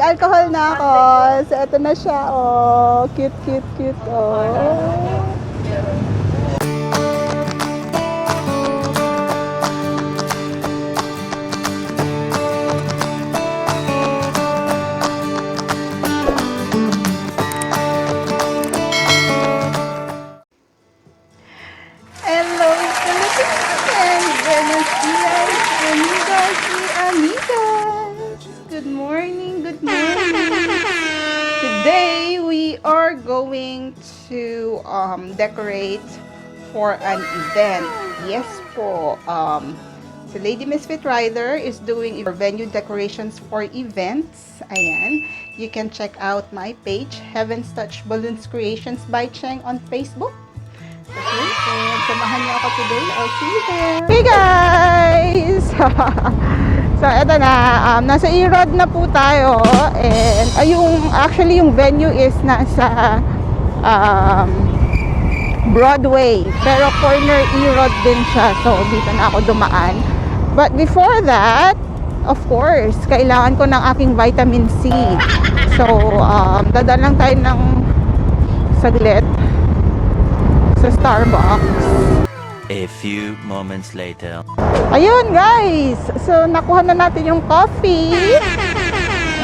Nag-alcohol na ako. So, ito na siya. Oh, cute, cute, cute. Oh. Hello, Philippines! Buenos dias, amigos y amigas! Good morning, good morning! Today, we are going to decorate for an event. Yes po, si Lady Misfit Rider is doing venue decorations for events. Ayan, you can check out my page, Heaven's Touch Balloons Creations by Cheng on Facebook. Okay, and samahan niyo ako today. I'll see you there. Hey guys! So, eto na. Nasa E-Rod na po tayo. And, actually, yung venue is nasa Broadway. Pero corner E-Rod din siya. So, dito na ako dumaan. But before that, of course, kailangan ko ng aking vitamin C. So, dadaan lang tayo ng saglit sa Starbucks. A few moments later. Ayun guys, so nakuha na natin yung coffee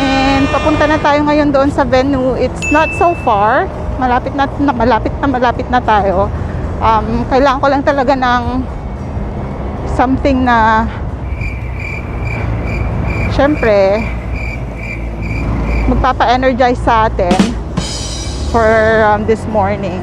and papunta na tayo ngayon doon sa venue. It's not so far, malapit na tayo. Kailangan ko lang talaga ng something na syempre magpapa-energize sa atin for this morning.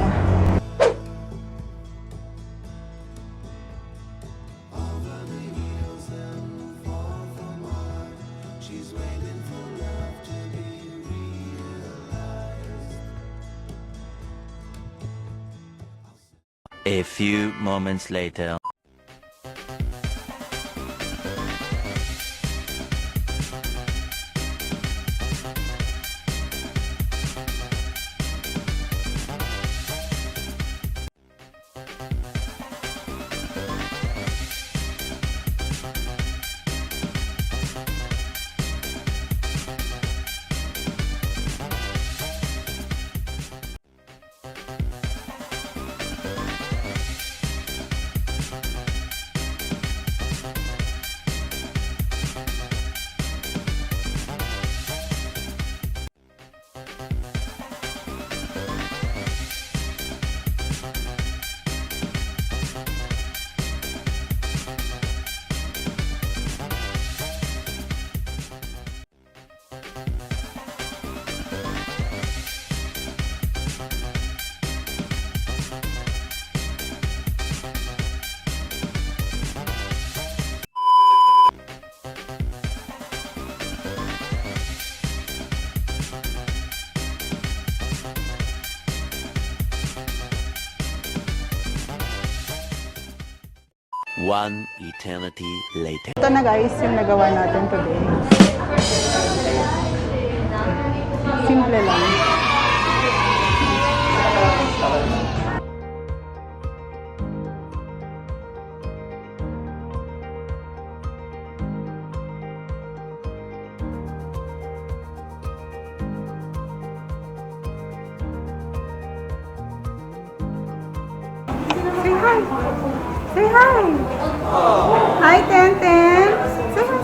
A few moments later. One eternity later. Ito na guys, yung nagawa natin today. Simple lang. Say hi! Say hi! Hi, Tenten! Say hi!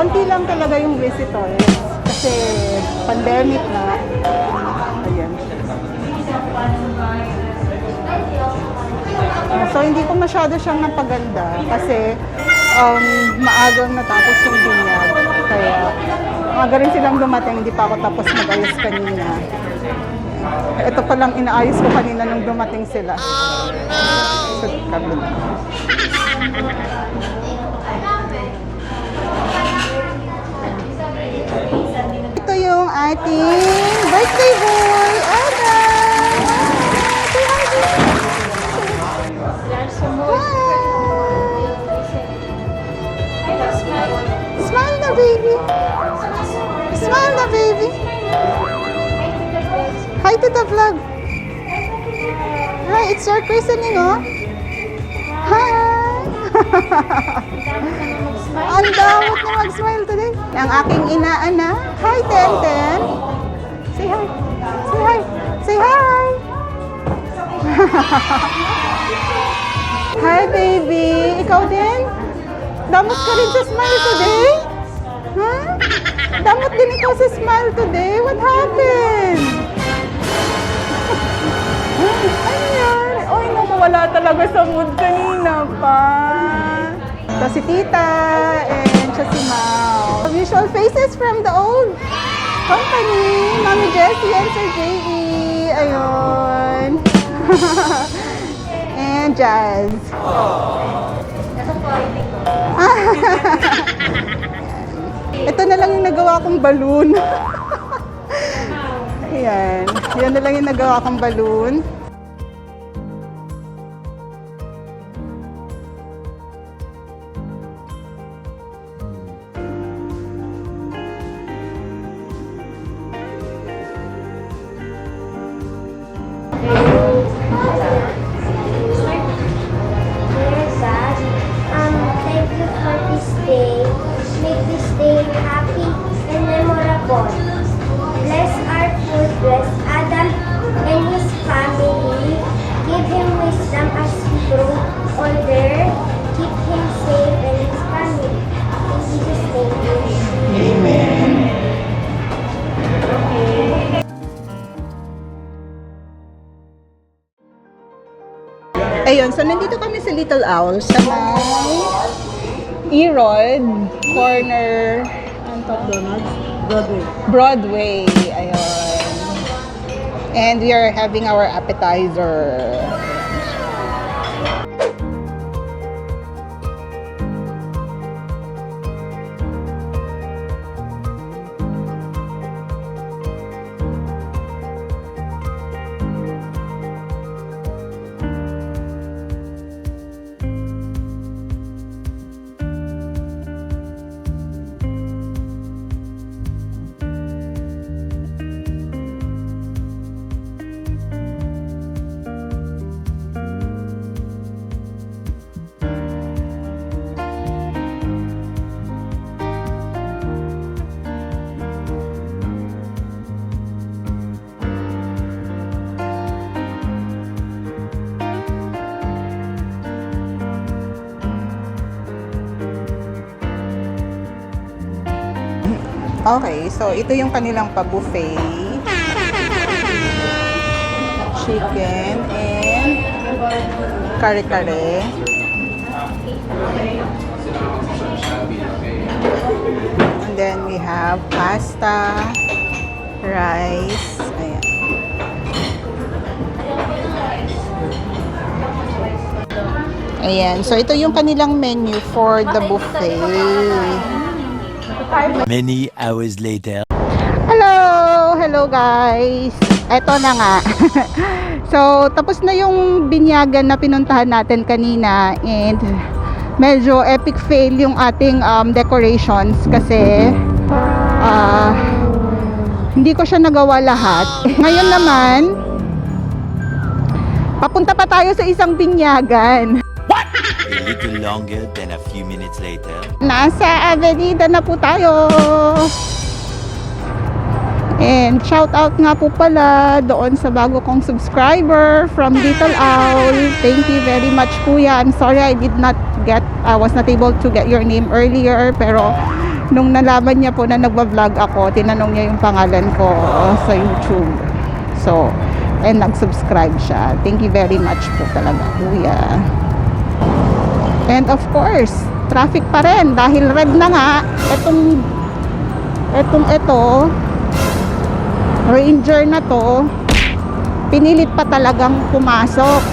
konti lang talaga yung visitors kasi pandemic na. Ayan. So hindi ko masyado siyang napaganda kasi maagang natapos yung binyag. Kaya maaga rin silang dumating, hindi pa ako tapos mag-ayos kanina. Ito palang inaayos ko kanina nung dumating sila. So, kabila. Ito yung ating birthday boy, Ana! Say hi, baby! Smile na, baby! Smile na, baby! Hi to the vlog! Hi, it's your christening, oh! Hi! Ang damot na mag-smile today. Ang aking inaana. Hi, Tenten. Say hi. Say hi. Say hi. Hi, baby. Ikaw din? Damot ka rin sa smile today? Huh? Damot din ikaw sa smile today? What happened? Ano yan? Oy, nawawala talaga sa mood kanina pa. So, si Tita and siya si Mau. Visual faces from the old company. Mami Jessie and Sir J.E. Ayun. And Jazz. Ito na lang yung nagawa kong balloon. Ayan. Yan na lang yung nagawa kong balloon. Thank you for this day. Make this day happy and memorable. Bless our food, bless Adam and his family. Give him wisdom as he grow older. Keep him safe and his family. In Jesus' name, Amen. Ayun, so nandito kami sa Little Owl sa may Erod corner Broadway. Ayun. And we are having our appetizer. Okay, so ito yung kanilang pa-buffet. Chicken and kare-kare. And then we have pasta, rice. Ayan. Ayan, so ito yung kanilang menu for the buffet. Many hours later. Hello! Hello guys! Eto na nga. So, tapos na yung binyagan na pinuntahan natin kanina and medyo epic fail yung ating decorations kasi hindi ko siya nagawa lahat. Ngayon naman, papunta pa tayo sa isang binyagan. A little longer than a few minutes later. Nasa Avenida na po tayo. And shout out nga po pala doon sa bago kong subscriber from Little Owl. Thank you very much, Kuya. I'm sorry I was not able to get your name earlier, pero Nung nalaman niya po na nagba-vlog ako, tinanong niya yung pangalan ko sa YouTube. So, and nag-subscribe siya. Thank you very much po talaga, kuya. And of course, traffic pa rin dahil red na nga. Ito, Ranger na to, pinilit pa talagang pumasok.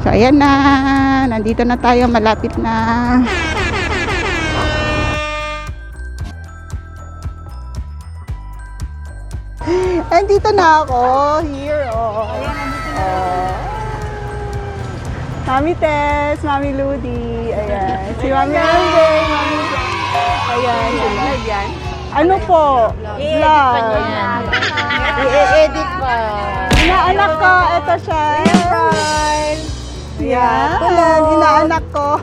So, ayan na. Nandito na tayo. Malapit na. Andito na ako. Here, oh. Mami Tess, Mami Ludi. Ayan. Si Mami Amber, Mami Ayan. Yan. Ano po? Vlog. I-edit pa. Inaanak ko. Ito siya. Yeah. Tulog. Inaanak ko.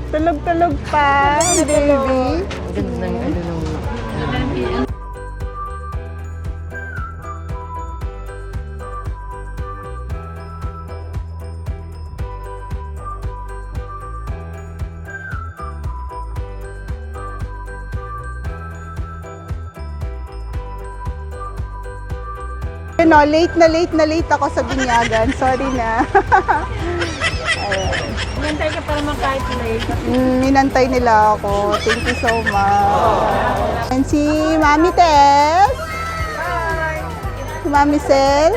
Tulog-tulog pa. Baby. Ganda ng ano nung... You know, late ako sa binyagan. Sorry na. Inantay ka para kahit late. Minantay nila ako. Thank you so much. And si Mami Tess. Si Mami Sel.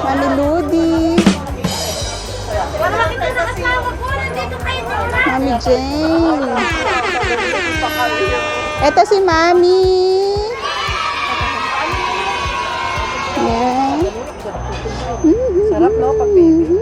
Mami Ludi. Para makita na asawa ko, nandito kayo na. Mami Jane. Ito si Mami. Yeah. Sarap no, pag baby.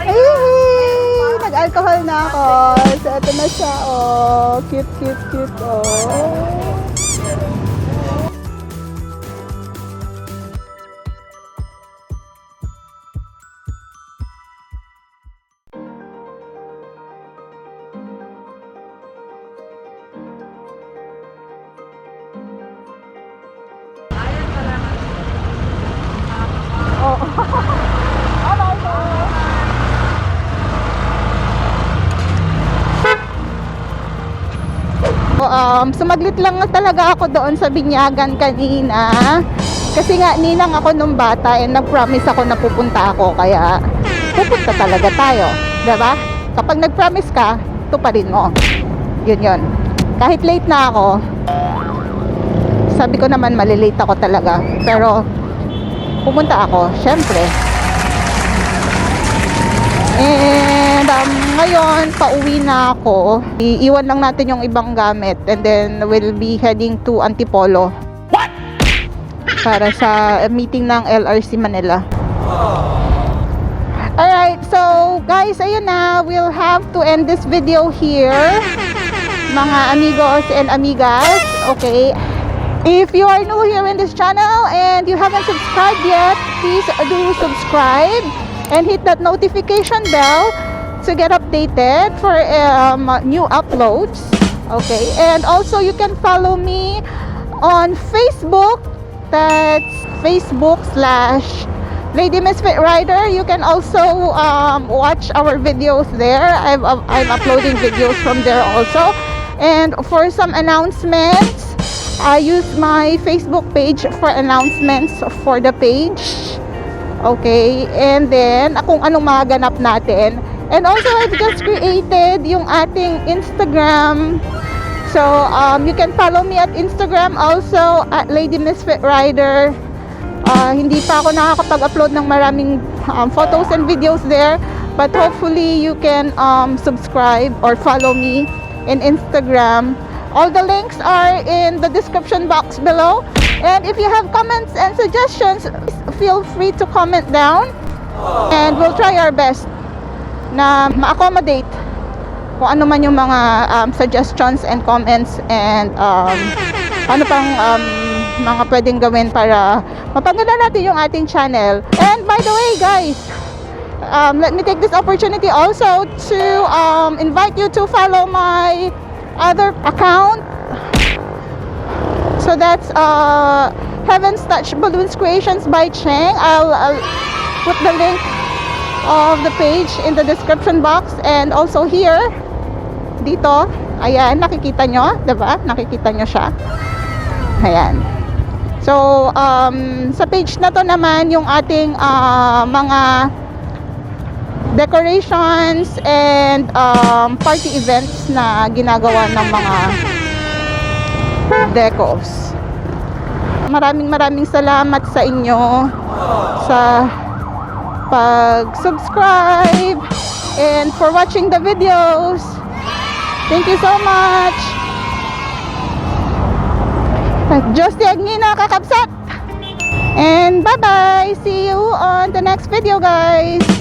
Ay, nag-alcohol na ako. So, ito na siya, oh. Cute, cute, cute, oh. Sumaglit lang talaga ako doon sa binyagan kanina. Kasi nga, ninang ako nung bata and nag-promise ako na pupunta ako. Kaya, pupunta talaga tayo. Diba? Kapag nag-promise ka, tuparin mo. Yun. Kahit late na ako, sabi ko naman malilate ako talaga. Pero, pumunta ako. Syempre. And ngayon, pauwi na ako. Iiwan lang natin yung ibang gamit and then we'll be heading to Antipolo. What? Para sa meeting ng LRC Manila. Alright, so guys, ayun na. We'll have to end this video here. Mga amigos and amigas. Okay. If you are new here in this channel and you haven't subscribed yet, please do subscribe. And hit that notification bell to get updated for new uploads. Okay, and also you can follow me on Facebook. That's Facebook/Lady Misfit Rider. You can also watch our videos there. I'm uploading videos from there also. And for some announcements, I use my Facebook page for announcements for the page. Okay, and then kung anong mga ganap natin. And also I've just created yung ating Instagram. So you can follow me at Instagram also at Lady Misfit Rider. Hindi pa ako nakakapag-upload ng maraming photos and videos there, but hopefully you can subscribe or follow me in Instagram. All the links are in the description box below. And if you have comments and suggestions, feel free to comment down. And we'll try our best na ma-accommodate kung ano man yung mga suggestions and comments and ano pang mga pwedeng gawin para mapaganda natin yung ating channel. And by the way guys, let me take this opportunity also to invite you to follow my other account. So that's Heaven's Touch Balloons Creations by Cheng. I'll put the link of the page in the description box and also here dito. Ayan, nakikita nyo, diba? Nakikita nyo siya. Ayan. So, sa page na to naman yung ating mga decorations and party events na ginagawa ng mga decos. Maraming salamat sa inyo sa pag-subscribe and for watching the videos. Thank you so much. Diyos tiagni na kakabsat. And bye-bye. See you on the next video, guys.